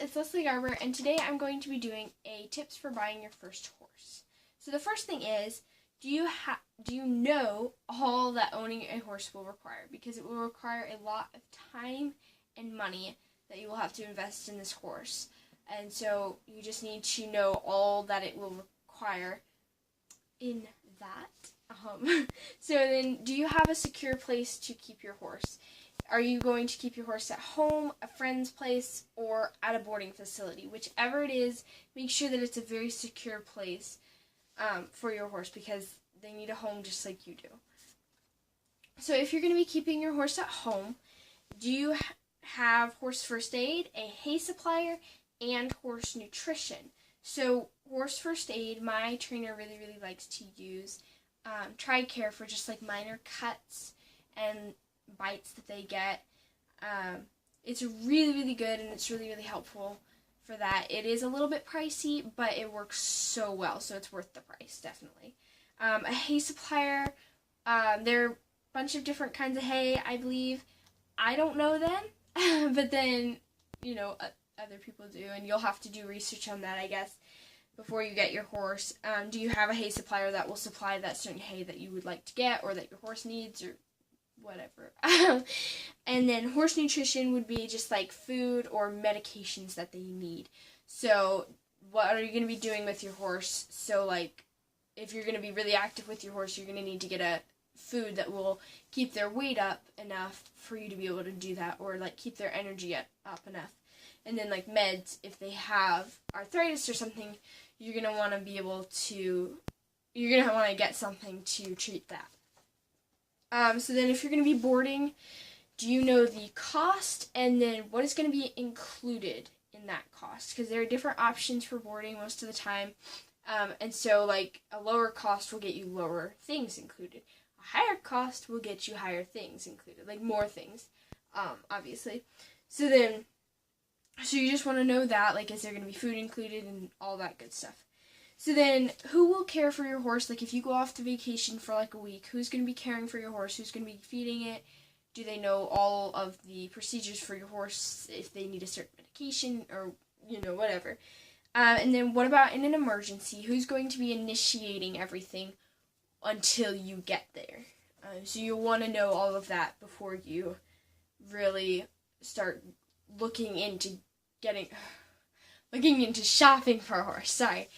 it's Leslie Garber, and today I'm going to be doing a tips for buying your first horse. So the first thing is, do you know all that owning a horse will require? Because it will require a lot of time and money that you will have to invest in this horse. And so you just need to know all that it will require in that. So then, do you have a secure place to keep your horse? Are you going to keep your horse at home, a friend's place, or at a boarding facility? Whichever it is, make sure that it's a very secure place for your horse, because they need a home just like you do. So if you're going to be keeping your horse at home, do you have horse first aid, a hay supplier, and horse nutrition? So horse first aid, my trainer really likes to use TRICARE for just like minor cuts and bites that they get. It's really good, and it's really helpful for that. It is a little bit pricey, but it works so well, so it's worth the price, definitely. A hay supplier, there are a bunch of different kinds of hay, I believe. I don't know them, but then, other people do, and you'll have to do research on that, I guess, before you get your horse. Do you have a hay supplier that will supply that certain hay that you would like to get, or that your horse needs, or whatever? And then horse nutrition would be just like food or medications that they need. So what are you going to be doing with your horse? So like, if you're going to be really active with your horse, you're going to need to get a food that will keep their weight up enough for you to be able to do that, or like keep their energy up enough. And then like meds, if they have arthritis or something, you're going to want to be able to, you're going to want to get something to treat that. So then if you're going to be boarding, do you know the cost, and then what is going to be included in that cost? Because there are different options for boarding most of the time. And so like a lower cost will get you lower things included. A higher cost will get you higher things included, like more things, obviously. So you just want to know that, like, is there going to be food included and all that good stuff. So then, who will care for your horse? Like, if you go off to vacation for like a week, who's going to be caring for your horse? Who's going to be feeding it? Do they know all of the procedures for your horse, if they need a certain medication or, whatever? And then what about in an emergency? Who's going to be initiating everything until you get there? So you'll want to know all of that before you really start looking into shopping for a horse. Sorry.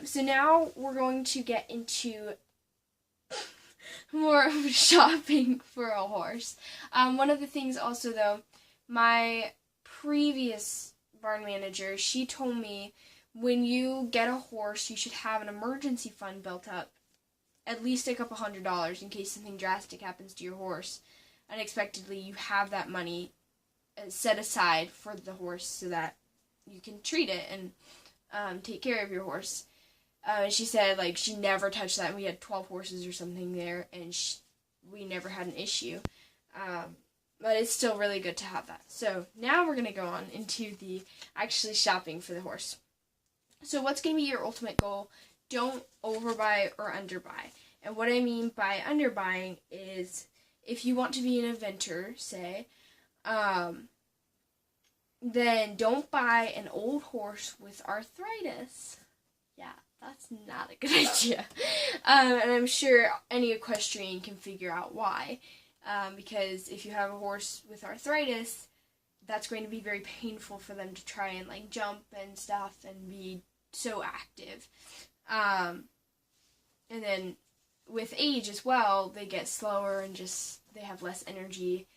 So now we're going to get into more of shopping for a horse. One of the things also, though, my previous barn manager, she told me when you get a horse, you should have an emergency fund built up, at least a couple $100 in case something drastic happens to your horse unexpectedly. You have that money set aside for the horse so that you can treat it and take care of your horse. She said, like, she never touched that. We had 12 horses or something there, and we never had an issue. But it's still really good to have that. So now we're going to go on into the actually shopping for the horse. So what's going to be your ultimate goal? Don't overbuy or underbuy. And what I mean by underbuying is, if you want to be an eventer, say, then don't buy an old horse with arthritis. Yeah, that's not a good idea. And I'm sure any equestrian can figure out why. Because if you have a horse with arthritis, that's going to be very painful for them to try and like jump and stuff and be so active. And then with age as well, they get slower and they have less energy.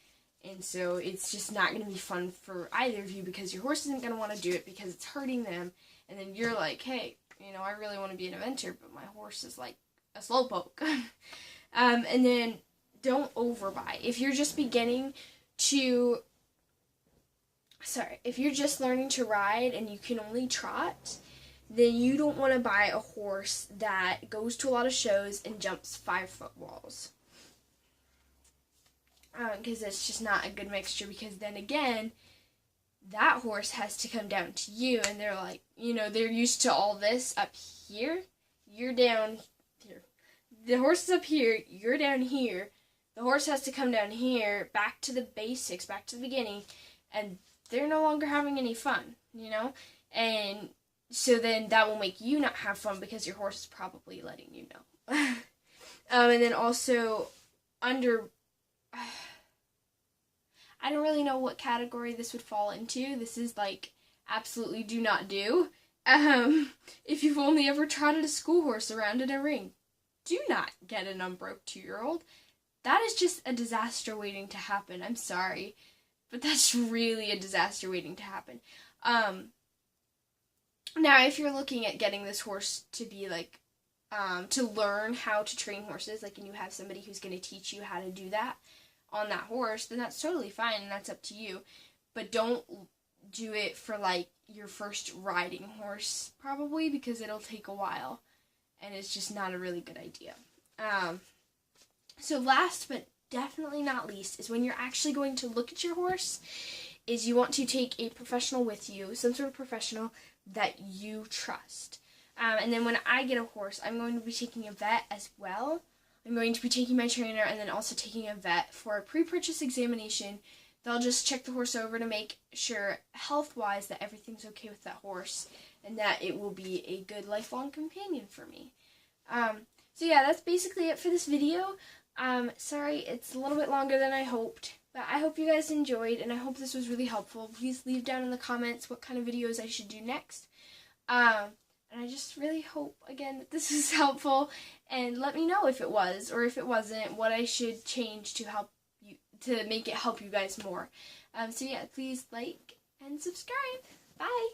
And so it's just not going to be fun for either of you, because your horse isn't going to want to do it because it's hurting them. And then you're like, hey, I really want to be an eventer, but my horse is like a slowpoke. And then don't overbuy. If you're just if you're just learning to ride and you can only trot, then you don't want to buy a horse that goes to a lot of shows and jumps 5-foot walls. Because it's just not a good mixture, because then again, that horse has to come down to you, and they're like, they're used to all this up here, you're down here. The horse is up here, you're down here. The horse has to come down here, back to the basics, back to the beginning, and they're no longer having any fun, you know? And so then that will make you not have fun because your horse is probably letting you know. And then also under, I don't really know what category this would fall into. This is like absolutely do not do. If you've only ever trotted a school horse around in a ring, do not get an unbroke 2-year-old. That is just a disaster waiting to happen. I'm sorry, but that's really a disaster waiting to happen. Now, if you're looking at getting this horse to be like, to learn how to train horses, like, and you have somebody who's going to teach you how to do that on that horse, then that's totally fine, and that's up to you. But don't do it for, like, your first riding horse, probably, because it'll take a while, and it's just not a really good idea. So last but definitely not least is when you're actually going to look at your horse, is you want to take a professional with you, some sort of professional that you trust. And then when I get a horse, I'm going to be taking a vet as well. I'm going to be taking my trainer and then also taking a vet for a pre-purchase examination. They'll just check the horse over to make sure health-wise that everything's okay with that horse and that it will be a good lifelong companion for me. So yeah, that's basically it for this video. Sorry, it's a little bit longer than I hoped, but I hope you guys enjoyed, and I hope this was really helpful. Please leave down in the comments what kind of videos I should do next. And I just really hope, again, that this is helpful, and let me know if it was, or if it wasn't, what I should change to help you, to make it help you guys more. So yeah, please like and subscribe. Bye!